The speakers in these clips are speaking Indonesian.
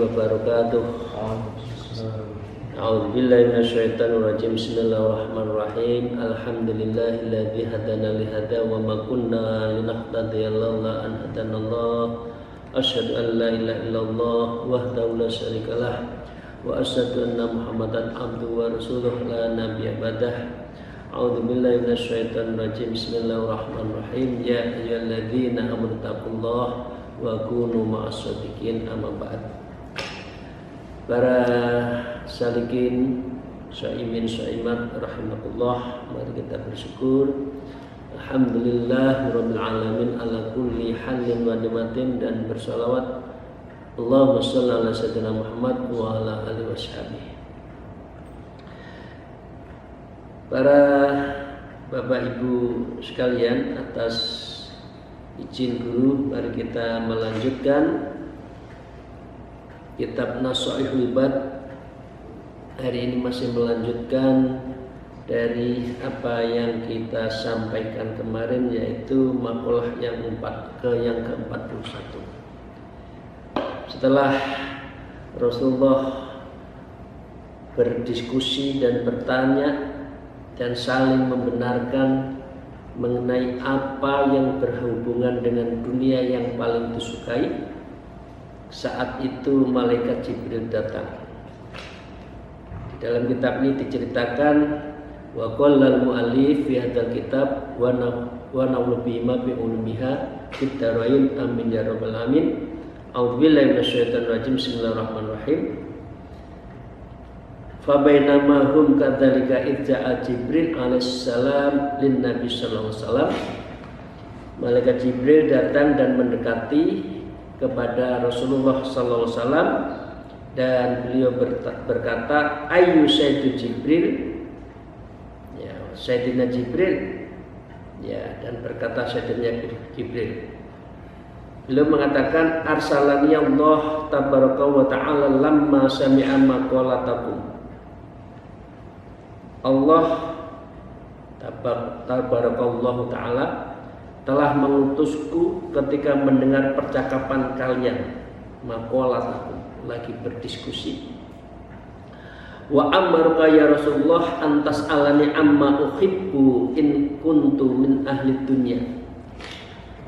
wabarakatuh. A'udzubillahi minasyaitonir rajim. Bismillahirrahmanirrahim. Alhamdulillahilladzi hadana li hadza wa ma kunna linahtadiya laula an hadanallah. Asyhadu an la ilaha illallah wahdahu la syarikalah wa asyhadu anna Muhammadan abduhu wa rasuluhu la nabiyya ba'dah. A'udzubillahi minasyaitonir rajim. Bismillahirrahmanirrahim. Ya ayyuhalladzina amanu taqullaha wa kunu ma'as-shadiqin, amma ba'd. Para salikin, syaimin, syaimat rahimakumullah, mari kita bersyukur. Alhamdulillahirabbil alamin ala kulli halin wa ni'matin, dan bersalawat Allahumma shalli ala sayyidina Muhammad wa ala alihi washabihi. Para Bapak Ibu sekalian, atas izin guru, mari kita melanjutkan kitab Nasaihul Bad. Hari ini masih melanjutkan dari apa yang kita sampaikan kemarin, yaitu makalah yang ke-41. Setelah Rasulullah berdiskusi dan bertanya dan saling membenarkan mengenai apa yang berhubungan dengan dunia yang paling disukai, saat itu malaikat Jibril datang. Di dalam kitab ini diceritakan wa qallal mu'allif fi hadzal kitab wa na'udzu bima bi ulumiha fid darain amin ya rabbal alamin. A'udzubillahi minasyaitonir rajim. Bismillahirrahmanirrahim. Fa bainama hum kadzalika idza'a Jibril alaihissalam lin Nabi sallallahu alaihi wasallam. Malaikat Jibril datang dan mendekati kepada Rasulullah sallallahu alaihi wasallam, dan beliau berkata, "Ayyu sayyidu Jibril?" Ya, Sayyidina Jibril. Ya, dan berkata Sayyidina Jibril. Beliau mengatakan, "Arsalani Allah tabaraka wa ta'ala lamma sami'a maqalatakum." Allah tabarakallahu ta'ala telah mengutusku ketika mendengar percakapan kalian, maqalatakum, lagi berdiskusi. Wa amaruka ya Rasulullah antas alani amma uhibbu in kuntu min ahli dunya,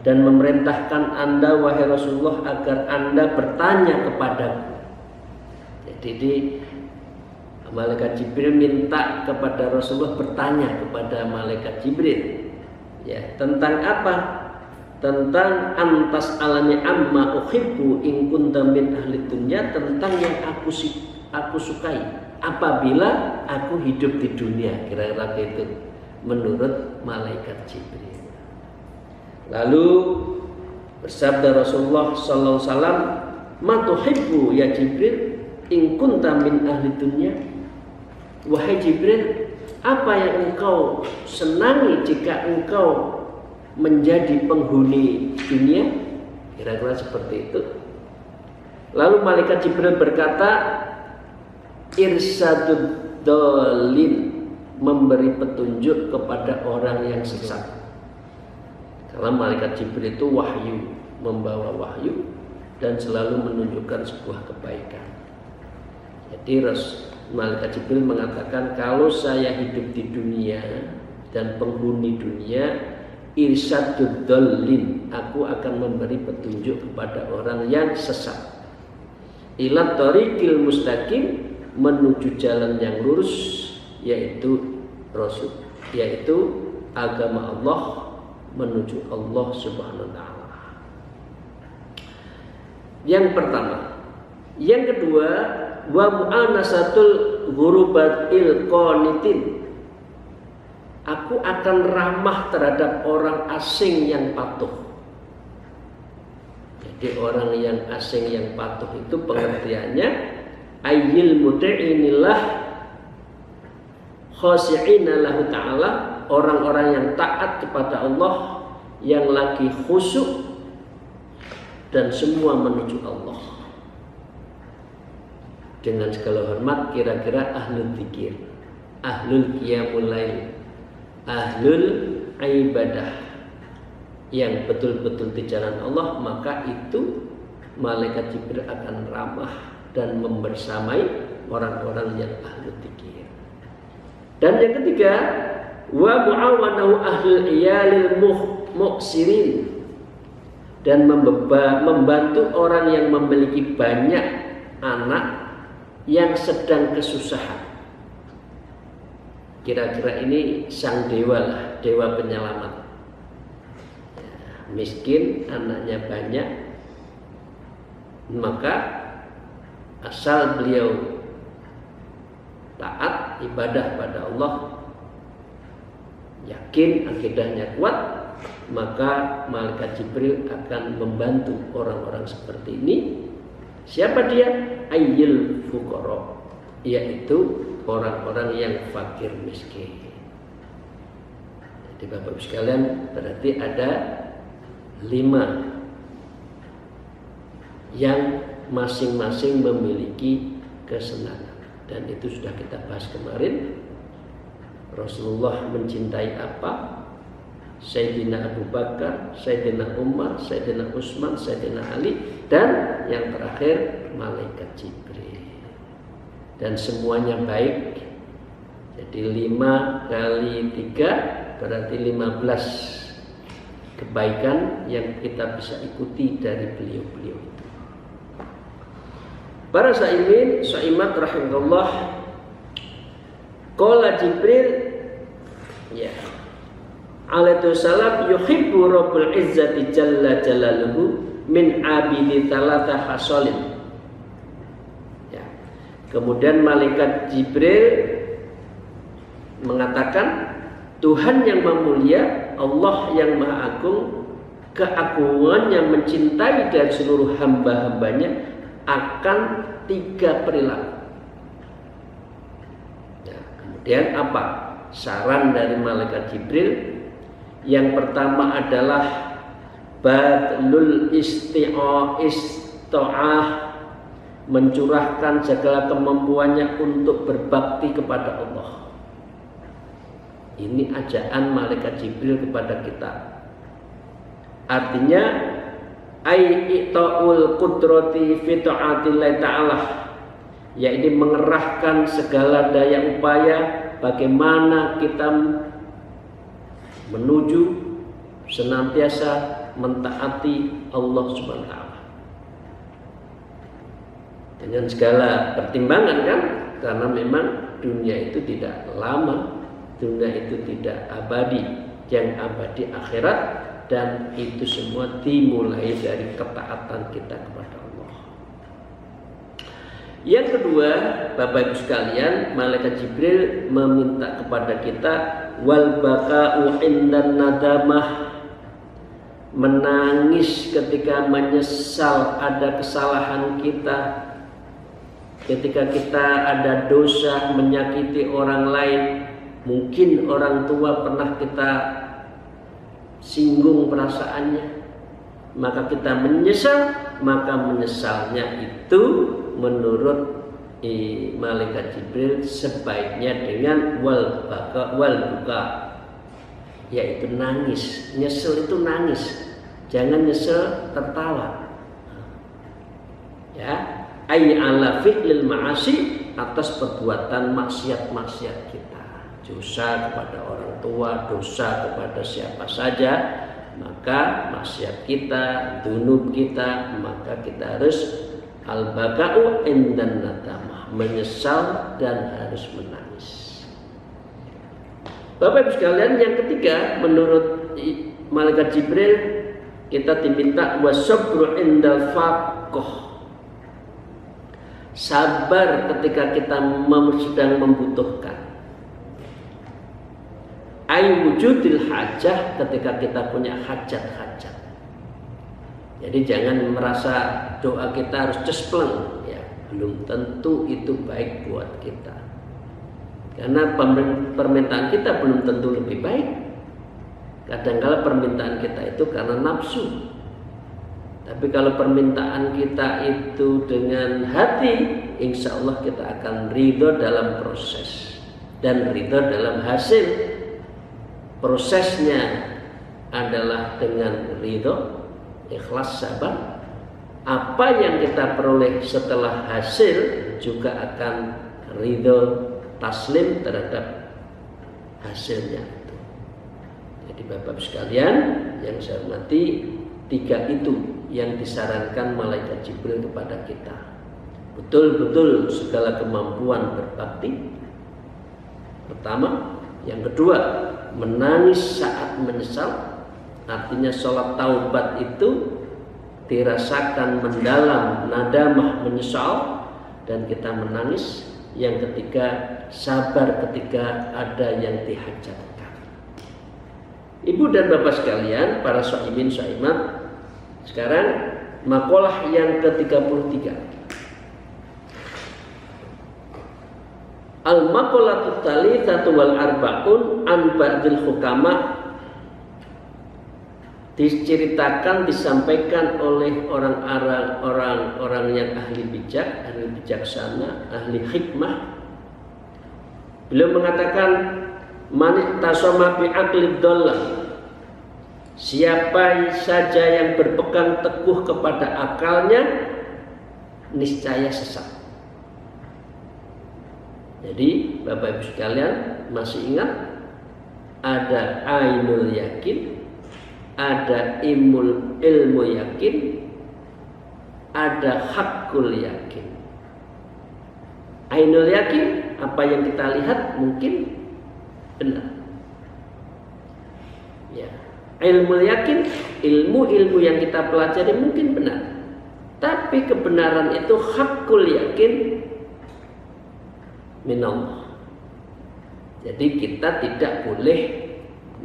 dan memerintahkan Anda wahai Rasulullah agar Anda bertanya kepadaku. Jadi malaikat Jibril minta kepada Rasulullah bertanya kepada malaikat Jibril, ya, tentang apa? Tentang antas alani amma uhibbu in kunta min ahli dunya, tentang yang aku sukai apabila aku hidup di dunia, kira-kira itu menurut malaikat Jibril. Lalu bersabda Rasulullah sallallahu alaihi wasallam, "Ma tuhibbu ya Jibril in kunta min ahli dunya?" Wahai Jibril, apa yang engkau senangi jika engkau menjadi penghuni dunia? Kira-kira seperti itu. Lalu malaikat Jibril berkata, irsadud dolin, memberi petunjuk kepada orang yang sesat. Karena malaikat Jibril itu wahyu, membawa wahyu dan selalu menunjukkan sebuah kebaikan. Jadi malaikat Jibril mengatakan, kalau saya hidup di dunia dan penghuni dunia, irsadud dolin, aku akan memberi petunjuk kepada orang yang sesat. Ila thoriqil mustaqim, menuju jalan yang lurus, yaitu Rasul, yaitu agama Allah, menuju Allah Subhanahu wa taala. Yang pertama. Yang kedua, wa mu'anasatul ghurubatil qanitin, aku akan ramah terhadap orang asing yang patuh. Jadi orang yang asing yang patuh itu pengertiannya ayyil muti'inillah khashi'ina lahu ta'ala, orang-orang yang taat kepada Allah, yang lagi khusyuk dan semua menuju Allah. Dengan segala hormat, kira-kira ahlul dzikir, ahlul qiyamul lail, ahlul ibadah, yang betul-betul di jalan Allah, maka itu malaikat Jibril akan ramah dan membersamai orang-orang yang ahli dzikir. Dan yang ketiga, wa mu'awanahu ahlul iyalil muqsirin, dan membantu orang yang memiliki banyak anak yang sedang kesusahan. Kira-kira ini sang dewa lah, dewa penyelamat. Miskin, anaknya banyak, maka asal beliau taat ibadah pada Allah, yakin akidahnya kuat, maka malaikat Jibril akan membantu orang-orang seperti ini. Siapa dia? Ayyil fuqara, yaitu orang-orang yang fakir miskin. Jadi Bapak Ibu sekalian, berarti ada 5 yang masing-masing memiliki kesenangan. Dan itu sudah kita bahas kemarin. Rasulullah mencintai apa? Sayyidina Abu Bakar, Sayyidina Umar, Sayyidina Utsman, Sayyidina Ali, dan yang terakhir malaikat Jibril. Dan semuanya baik. Jadi 5 kali 3 berarti 15 kebaikan yang kita bisa ikuti dari beliau-beliau itu. Para saimat rahimahullah, qala Jibril, ya, alaihi salam, yuhibbu rabbul izzati jalla jalaluhu min abidi talata hasolin. Ya. Kemudian malaikat Jibril mengatakan, Tuhan yang Maha Mulia, Allah yang Maha Agung, keagungan yang mencintai dari seluruh hamba-hambanya akan 3 perilaku. Ya, kemudian apa saran dari malaikat Jibril? Yang pertama adalah badlul isti'ah, mencurahkan segala kemampuannya untuk berbakti kepada Allah. Ini ajaan malaikat Jibril kepada kita. Artinya ai'taul qudrati fi ta'atillah ta'ala, yaitu mengerahkan segala daya upaya bagaimana kita menuju senantiasa mentaati Allah Subhanahu wa taala. Dengan segala pertimbangan kan, karena memang dunia itu tidak lama, dunia itu tidak abadi, yang abadi akhirat, dan itu semua dimulai dari ketaatan kita kepada Allah. Yang kedua, Bapak Ibu sekalian, malaikat Jibril meminta kepada kita wal baka'u indan nadamah, menangis ketika menyesal ada kesalahan kita, ketika kita ada dosa menyakiti orang lain. Mungkin orang tua pernah kita singgung perasaannya, maka kita menyesal, maka menyesalnya itu menurut malaikat Jibril sebaiknya dengan wal buka, yaitu nangis. Nyesel itu nangis, jangan nyesel tertawa. Ya, ay ala fi'lil ma'asi, atas perbuatan maksiat-maksiat kita. Dosa kepada orang tua, dosa kepada siapa saja, maka maksiat kita, dzunub kita, maka kita harus al-baka'u indan nadamah, menyesal dan harus menangis. Bapak Ibu sekalian, yang ketiga menurut malaikat Jibril, kita diminta wasabru indal faqah, sabar ketika kita sedang membutuhkan. Ay wujudil hajah, ketika kita punya hajat-hajat. Jadi jangan merasa doa kita harus cespleng, ya, belum tentu itu baik buat kita. Karena permintaan kita belum tentu lebih baik. Kadang-kala permintaan kita itu karena nafsu. Tapi kalau permintaan kita itu dengan hati, insya Allah kita akan ridho dalam proses dan ridho dalam hasil. Prosesnya adalah dengan ridho, ikhlas, sabar. apa yang kita peroleh setelah hasil juga akan ridho taslim terhadap hasilnya itu. Jadi Bapak sekalian yang saya hormati, 3 itu yang disarankan malaikat Jibril kepada kita. Betul-betul segala kemampuan berbakti. Pertama, yang kedua, menangis saat menyesal. Artinya sholat taubat itu dirasakan mendalam, nadamah, menyesal, dan kita menangis. Yang ketiga, sabar ketika ada yang dihajatkan. Ibu dan bapak sekalian, para shaimin shaimat, sekarang makalah yang ke-33. Al-maqalatu tsalitsatu wal arba'un an ba'dil hukama, diceritakan, disampaikan oleh orang-orang yang ahli bijak, ahli bijaksana, ahli hikmah. Beliau mengatakan, man tasama bi aqlid dhalal, siapa saja yang berpegang teguh kepada akalnya niscaya sesat. Jadi Bapak Ibu sekalian masih ingat ada ainul yakin, ada ilmu yakin, ada hakul yakin. Ainul yakin, apa yang kita lihat mungkin benar. Ya. Ilmu yakin, ilmu yang kita pelajari mungkin benar. Tapi kebenaran itu hakul yakin minallah. Jadi kita tidak boleh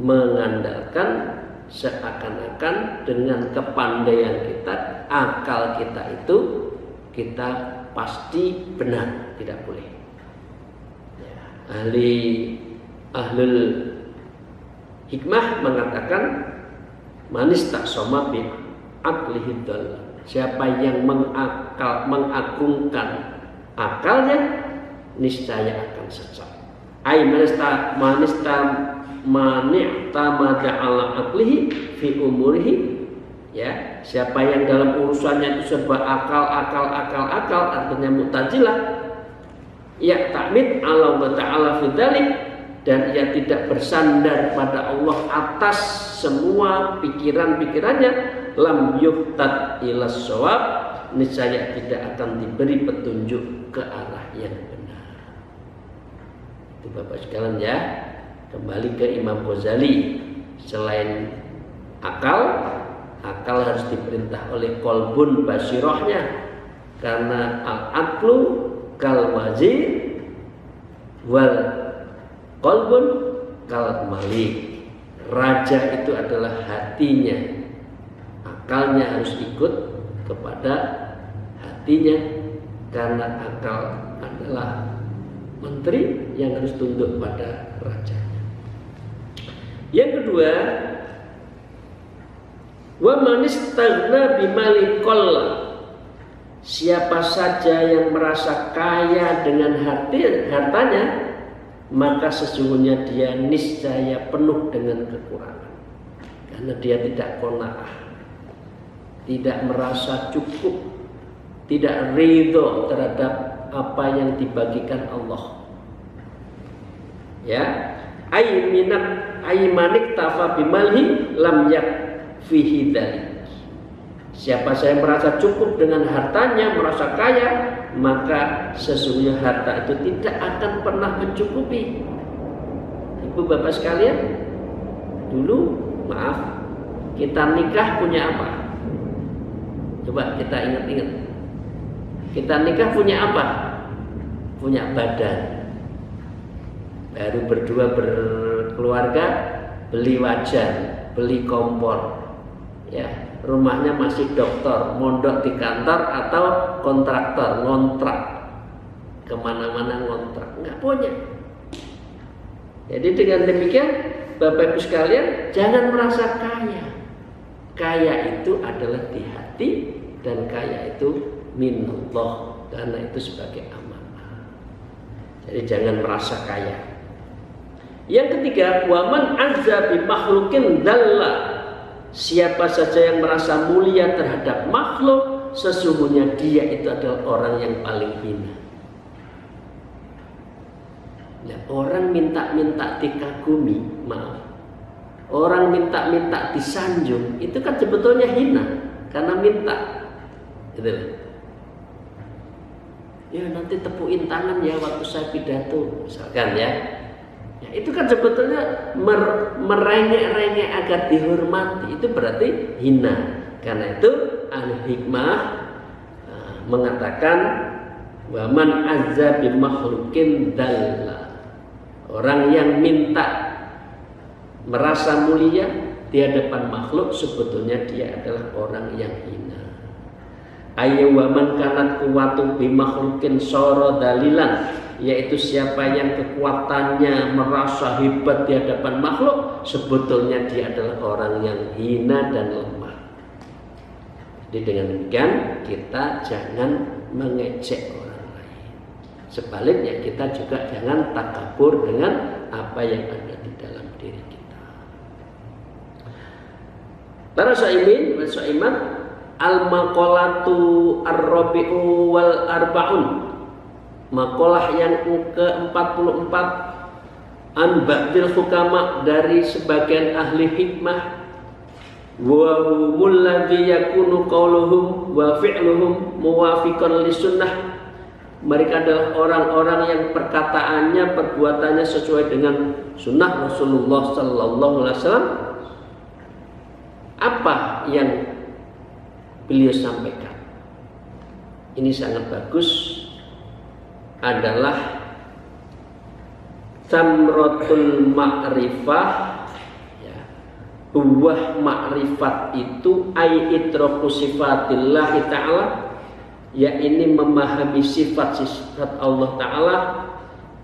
mengandalkan seakan-akan dengan kepandaian kita, akal kita itu kita pasti benar, tidak boleh. Ya, ahlul hikmah mengatakan manis tak soma bi aqlihi dhal, siapa yang mengagungkan akalnya niscaya akan sesat. Ai manista mani'tamada ala aqlihi fi umurihi, ya, siapa yang dalam urusannya itu serba akal, artinya mu'tazilah, ya ta'mid ala wa ta'ala fi dzalik, dan ia tidak bersandar pada Allah atas semua pikiran-pikirannya, lam yuhtad ila shawab, niscaya tidak akan diberi petunjuk ke arah yang benar. Itu Bapak sekalian ya. Kembali ke Imam Ghazali, selain akal harus diperintah oleh kolbun basirohnya, karena al-aqlu kal wazir wal kolbun kal malik. Raja itu adalah hatinya, akalnya harus ikut kepada hatinya, karena akal adalah menteri yang harus tunduk pada raja. Yang kedua, wa man istaghna bimali qalla, siapa saja yang merasa kaya dengan hartanya, maka sesungguhnya dia niscaya penuh dengan kekurangan, karena dia tidak qanaah, tidak merasa cukup, tidak ridho terhadap apa yang dibagikan Allah. Ya, manik tafa bimalhi lam yakfihi dzalik. Siapa saya merasa cukup dengan hartanya, merasa kaya, maka sesungguhnya harta itu tidak akan pernah mencukupi. Ibu bapak sekalian, dulu maaf, kita nikah punya apa? Coba kita ingat-ingat. Kita nikah punya apa? Punya badan. Baru berdua berkeluarga, beli wajan, beli kompor. Ya, rumahnya masih dokter, mondok di kantor atau kontraktor, ngontrak. Kemana-mana ngontrak, nggak punya. Jadi dengan demikian, Bapak Ibu sekalian, jangan merasa kaya. Kaya itu adalah di hati, dan kaya itu minallah, karena itu sebagai amanah. Jadi jangan merasa kaya. Yang ketiga, waman azza bi makhluqin dalla, siapa saja yang merasa mulia terhadap makhluk, sesungguhnya dia itu adalah orang yang paling hina. Nah, orang minta-minta dikagumi, orang minta-minta disanjung, itu kan sebetulnya hina karena minta. Gitu. Ya nanti tepuin tangan ya waktu saya pidato, misalkan ya. Ya itu kan sebetulnya merengek-rengek agar dihormati, itu berarti hina. Karena itu ahli hikmah mengatakan wa man azza bi makhluqin dalla. Orang yang minta merasa mulia di hadapan makhluk, sebetulnya dia adalah orang yang hina. Ayya wa man kanat quwwatu bi makhluqin sara dalilan, yaitu siapa yang kekuatannya merasa hebat di hadapan makhluk, sebetulnya dia adalah orang yang hina dan lemah. Jadi dengan demikian kita jangan mengejek orang lain. Sebaliknya kita juga jangan takabur dengan apa yang ada di dalam diri kita. Para saimin wa saimat, al-maqalatu ar-rabi'u wal arba'un. Maqalah yang ke-44 an ba'dil hukama, dari sebagian ahli hikmah, wa humul ladzi yakunu qauluhum wa fi'luhum muwafiqan lisunnah. Mereka adalah orang-orang yang perkataannya, perbuatannya sesuai dengan sunnah Rasulullah sallallahu alaihi wasallam. Apa yang beliau sampaikan ini sangat bagus, adalah tamratul ma'rifah, ya, buah ma'rifat itu ai idraku sifatillah ta'ala, ya ini memahami sifat-sifat Allah Ta'ala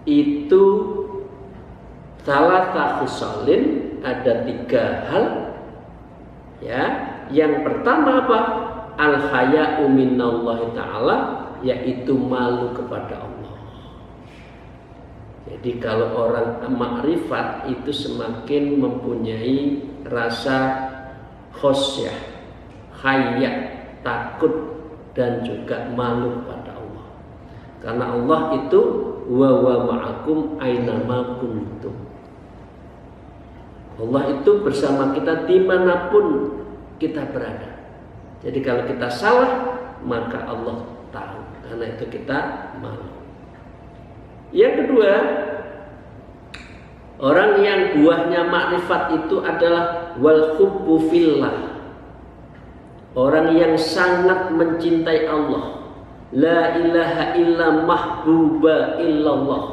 itu salah khisalin, ada 3 hal, ya. Yang pertama apa? Al-haya'u minallahi ta'ala, yaitu malu kepada Allah. Jadi kalau orang makrifat itu semakin mempunyai rasa khosyah, haya, takut, dan juga malu kepada Allah. Karena Allah itu wa ma'akum ainama kuntum. Allah itu bersama kita dimanapun kita berada. Jadi kalau kita salah, maka Allah tahu. Karena itu kita malu. Yang kedua, orang yang buahnya makrifat itu adalah wal hubbu fillah. Orang yang sangat mencintai Allah. La ilaha illa mahbuba illallah.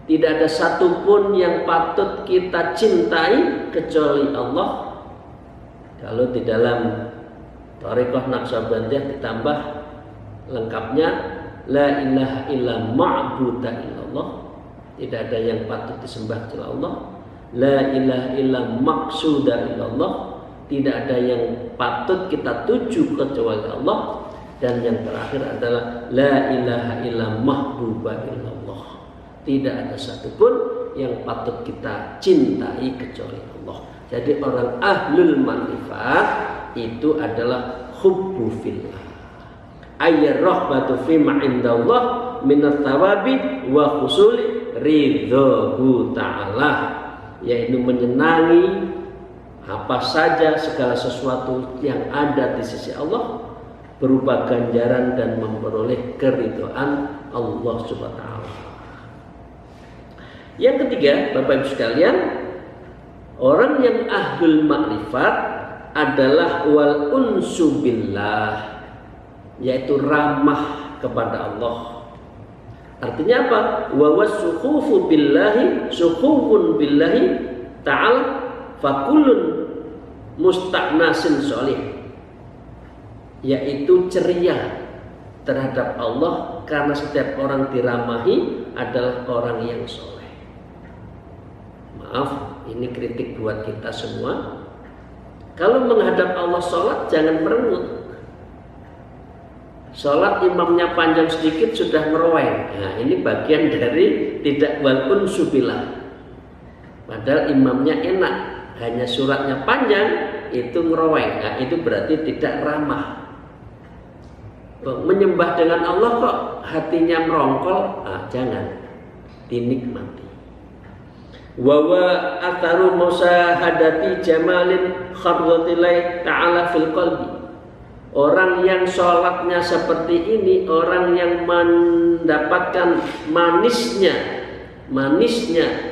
Tidak ada satupun yang patut kita cintai kecuali Allah. Kalau di dalam Thariqah Naqsabandiyah ditambah lengkapnya la ilaha illa ma'buda illallah, tidak ada yang patut disembah kecuali Allah. La ilaha illa maqsuda illallah, tidak ada yang patut kita tuju kecuali Allah. Dan yang terakhir adalah la ilaha illa mahbuba illallah, tidak ada satupun yang patut kita cintai kecuali Allah. Jadi orang ahlul ma'rifat itu adalah hubbu fillah, ayyar rahbatu fi ma indallah minat tawabi wa husuli ridhahu ta'ala, yaitu menyenangi apa saja segala sesuatu yang ada di sisi Allah berupa ganjaran dan memperoleh keridhaan Allah Subhanahu wa taala. Yang ketiga, Bapak Ibu sekalian, orang yang ahlul makrifat adalah wal unsu billah, yaitu ramah kepada Allah. Artinya apa? Wa wasukhufu billahi sukhufun billahi ta'ala fakulun musta'nasin sholih, yaitu ceria terhadap Allah karena setiap orang diramahi adalah orang yang soleh. Maaf, ini kritik buat kita semua. Kalau menghadap Allah sholat jangan merengut. Sholat imamnya panjang sedikit sudah meroweng. Nah ini bagian dari tidak walaupun subilah. Padahal imamnya enak, hanya suratnya panjang itu ngeroweng. Nah itu berarti tidak ramah. Menyembah dengan Allah kok hatinya merongkol, jangan, dinikmati. Wa atharu musahadati jamalin kharratilai ta'ala fil qalbi. Orang yang sholatnya seperti ini, orang yang mendapatkan manisnya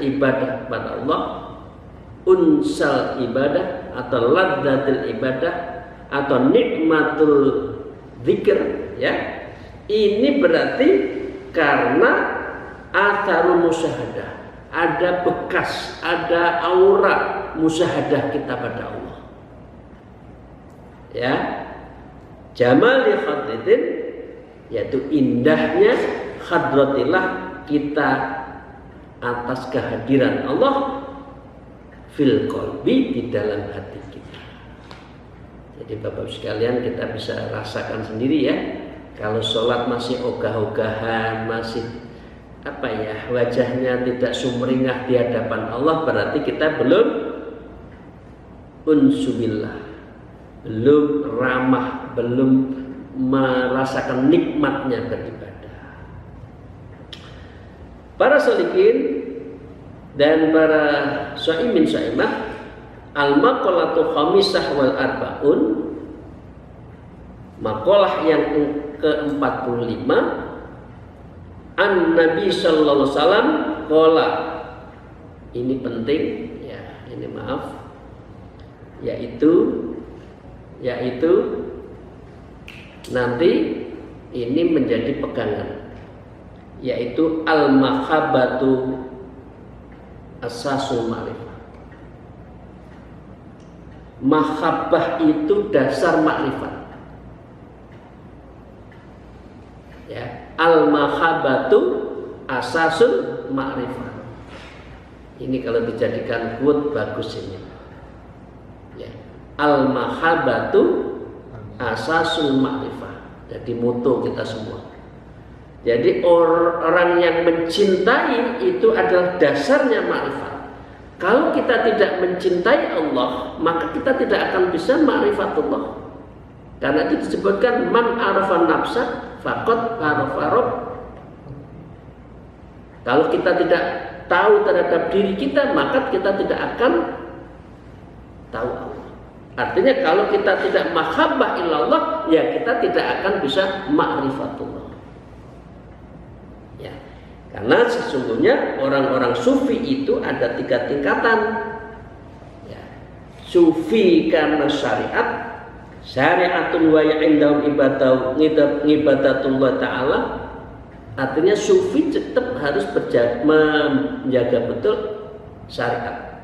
ibadah pada Allah, unsal ibadah atau ladzatul ibadah atau nikmatul zikir, ya. Ini berarti karena atharu musyahadah, ada bekas, ada aura musyahadah kita pada Allah. Ya. Jamali khadratin, yaitu indahnya khadratillah kita atas kehadiran Allah fil qalbi, di dalam hati kita. Jadi Bapak sekalian, kita bisa rasakan sendiri ya. Kalau sholat masih ogah-ogahan, masih wajahnya tidak sumringah di hadapan Allah, berarti kita belum unsubillah, belum ramah, belum merasakan nikmatnya beribadah. Para sholihin dan para shaimin shaimah, al-maqalatu khamisah wal arbaun, maqalah yang ke-45, an-nabi sallallahu alaihi wasallam qala, ini penting ya, ini maaf, yaitu nanti ini menjadi pegangan, yaitu al-mahabbatu asasul ma'rifah. Mahabbah itu dasar makrifat. Ya, al-mahabbatu asasul ma'rifah. Ini kalau dijadikan quote bagus ini. Ya, al-mahabbatu asasul ma'rifah. Jadi moto kita semua. Jadi orang yang mencintai itu adalah dasarnya ma'rifat. Kalau kita tidak mencintai Allah, maka kita tidak akan bisa ma'rifatullah. Karena itu disebutkan man arafa nafsa faqad arafa rabb. Kalau kita tidak tahu terhadap diri kita, maka kita tidak akan tahu Allah. Artinya kalau kita tidak mahabbah illallah, ya kita tidak akan bisa ma'rifatullah. Ya, karena sesungguhnya orang-orang sufi itu ada 3 tingkatan. Ya, sufi karena syariat, syariatun wa indahum ibadatullah ta'ala. Artinya sufi tetap harus menjaga betul syariat.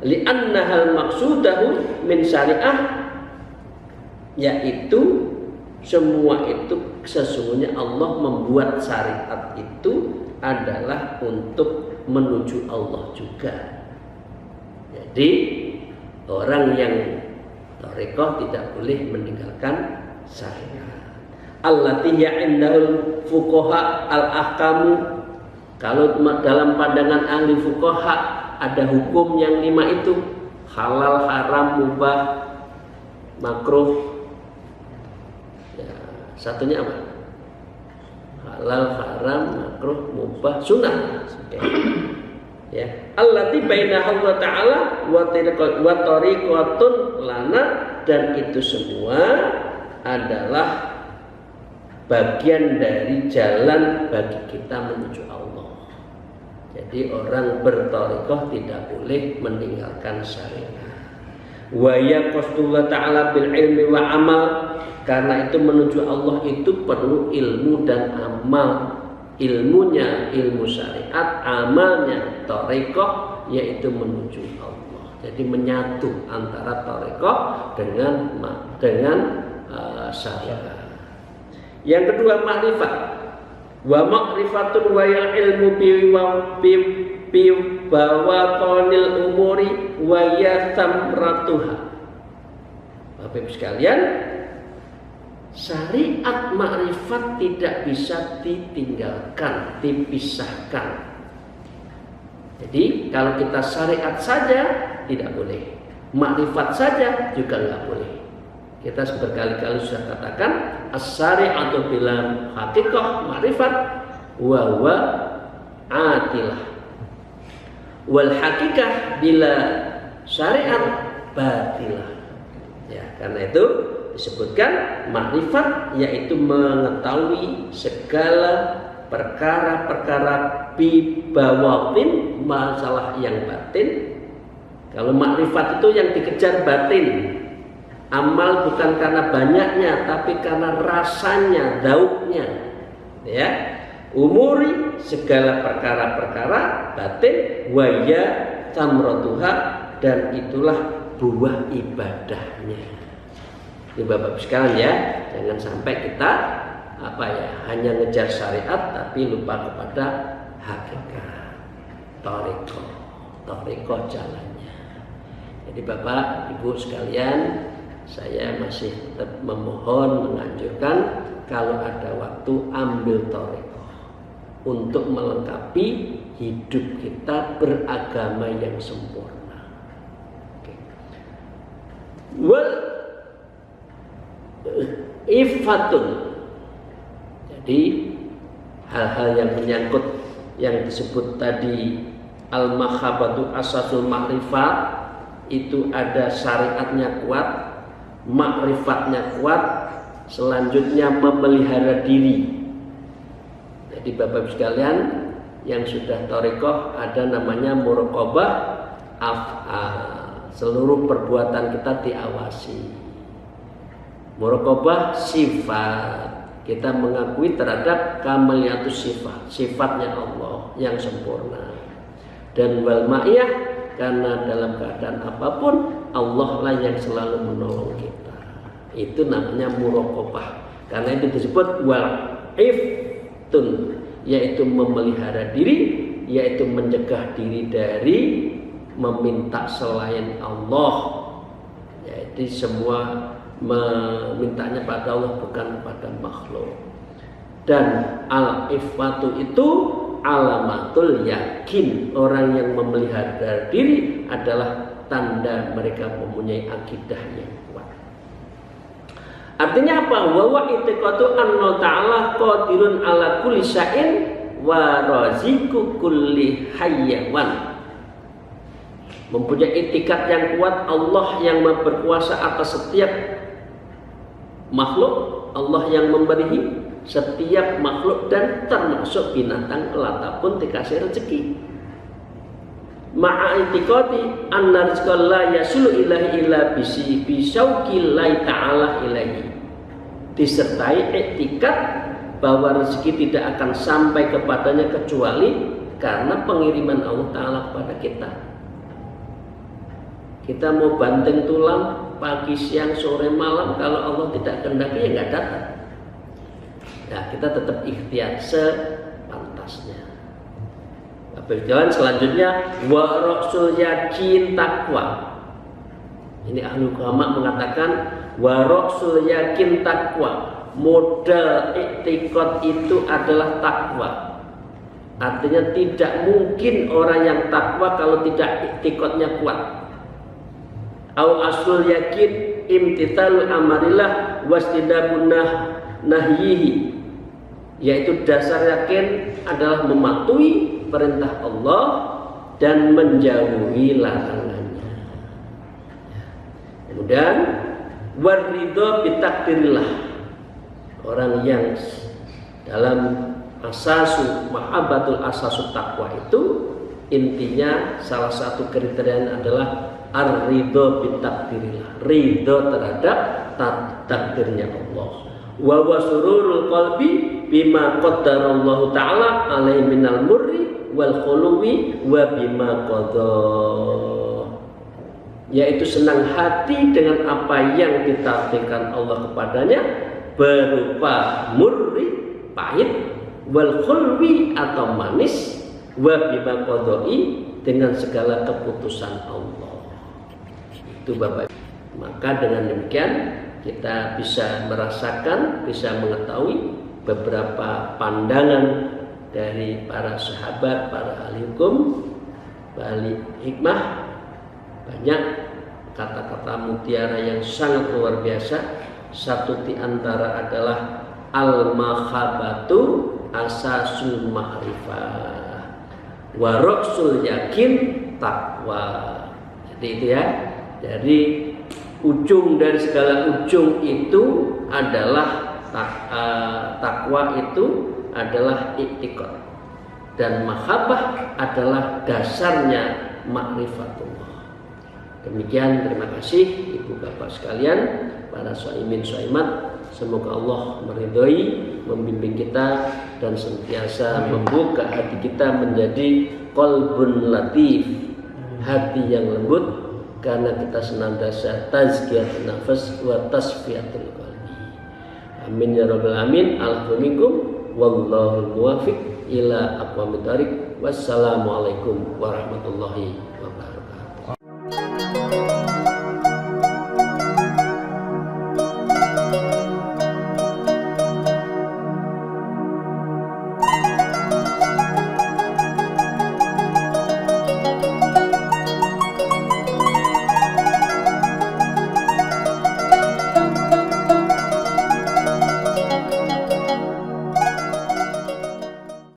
Li'annahal maqsudahu min syariah, yaitu semua itu sesungguhnya Allah membuat syariat itu adalah untuk menuju Allah juga. Jadi orang yang thariqah tidak boleh meninggalkan syariat. Allati ya'indahul fuqaha al-ahkamu. Kalau dalam pandangan ahli fuqaha ada hukum yang 5 itu, halal, haram, mubah, makruh. Ya, satunya apa? Halal, haram, makruh, mubah, sunnah. Ya, allati bainahu wa ta'ala wa tariqatun lana, dan itu semua adalah bagian dari jalan bagi kita menuju Allah. Jadi orang berthariqah tidak boleh meninggalkan syariat. Wa ya qasdullah ta'ala bil ilmi wa amal, karena itu menuju Allah itu perlu ilmu dan amal. Ilmunya ilmu syariat, amalnya thariqah, yaitu menuju Allah. Jadi menyatu antara thariqah dengan syariat. Yang kedua makrifat. Wa ma'rifatun wa ilmu bi bawatonil umuri wa yasamratuha. Bapak sekalian, syariat makrifat tidak bisa ditinggalkan, dipisahkan. Jadi kalau kita syariat saja tidak boleh, makrifat saja juga nggak boleh. Kita berkali-kali sudah katakan as-syari'atu bila haqiqah ma'rifat wa huwa atilah. Wal haqiqah bila syariat batilah. Ya, karena itu disebutkan ma'rifat yaitu mengetahui segala perkara-perkara bibawatin, masalah yang batin. Kalau makrifat itu yang dikejar batin. Amal bukan karena banyaknya, tapi karena rasanya, dauknya. Ya, umuri segala perkara-perkara batin, waya tamrotuha, dan itulah buah ibadahnya. Ini Bapak sekalian ya, jangan sampai kita hanya ngejar syariat tapi lupa kepada hakikat, toriko jalannya. Jadi Bapak Ibu sekalian, saya masih tetap memohon, menganjurkan kalau ada waktu ambil toriko untuk melengkapi hidup kita beragama yang sempurna. Wal ifatun. Jadi hal-hal yang menyangkut yang disebut tadi al-mahabbatu asasul ma'rifat, itu ada syariatnya kuat, ma'rifatnya kuat, selanjutnya memelihara diri. Jadi Bapak sekalian yang sudah thariqah ada namanya muraqabah af'al, seluruh perbuatan kita diawasi. Muraqabah sifat, kita mengakui terhadap kamaliyatus sifat, sifatnya Allah yang sempurna. Dan wal ma'iyah, karena dalam keadaan apapun Allah lah yang selalu menolong kita. Itu namanya muraqabah. Karena itu disebut wal iftun, yaitu memelihara diri, yaitu mencegah diri dari meminta selain Allah. Yaitu semua memintanya pada Allah, bukan pada makhluk. Dan al-ifatu itu alamatul yakin. Orang yang memelihara diri adalah tanda mereka mempunyai akidah yang kuat. Artinya apa? Wa wa itiqatu anna ta'ala qadirun ala kulli syai'in wa raziqu kulli hayyawan. Mempunyai itikat yang kuat, Allah yang berkuasa atas setiap makhluk, Allah yang memberi setiap makhluk dan termasuk binatang kelata pun dikasih rezeki. Ma'a itiqati anna rizqa la yasulu ilahi illa bisauqi la ta'ala ilahi. Disertai etikat bahwa rezeki tidak akan sampai kepadanya kecuali karena pengiriman Allah Ta'ala kepada kita. Kita mau banting tulang pagi, siang, sore, malam, kalau Allah tidak kehendaki ya nggak datang. Nah, kita tetap ikhtiar sepantasnya. Jalan selanjutnya wa rasul yakin takwa. Ini ahli ulama mengatakan wa rasul yakin takwa. Modal i'tiqad itu adalah takwa. Artinya tidak mungkin orang yang takwa kalau tidak i'tiqadnya kuat. Au aslul yakin imtithalul amarillah wastidabun nahyihi, yaitu dasar yakin adalah mematuhi perintah Allah dan menjauhi larangannya. Kemudian waridho bitakdirillah, orang yang dalam mahabbatul asasu takwa itu intinya salah satu kriteria adalah ar-ridho bitakdirillah, ridho terhadap takdirnya Allah. Wa wasururul qalbi bima qaddarallahu ta'ala alaihi minal murri wal khuluwi wa bima qadha, yaitu senang hati dengan apa yang ditakdirkan Allah kepadanya berupa murri, pahit, wal khulwi atau manis, wa bima qadha'i dengan segala keputusan Allah. Itu Bapak. Maka dengan demikian kita bisa merasakan, bisa mengetahui beberapa pandangan dari para sahabat, para ahli hukum, ahli hikmah, banyak kata-kata mutiara yang sangat luar biasa. Satu di antara adalah al-mahabbatu asasul ma'rifah wa ra'sul yakin taqwa. Jadi itu ya. Jadi ujung dari segala ujung itu adalah takwa, itu adalah i'tiqad, dan mahabbah adalah dasarnya ma'rifatullah. Demikian, terima kasih Ibu Bapak sekalian, para shaimin shaimat. Semoga Allah meridhoi, membimbing kita dan senantiasa membuka hati kita menjadi qalbun latif, hati yang lembut, karena kita senantiasa tazkiyatun nafas wa tasfiyatul qalbi. Amin ya rabbal alamin. Alhamdulillah, wallahul muwaffiq ila aqwamit thariq. Wassalamualaikum warahmatullahi wabarakatuh.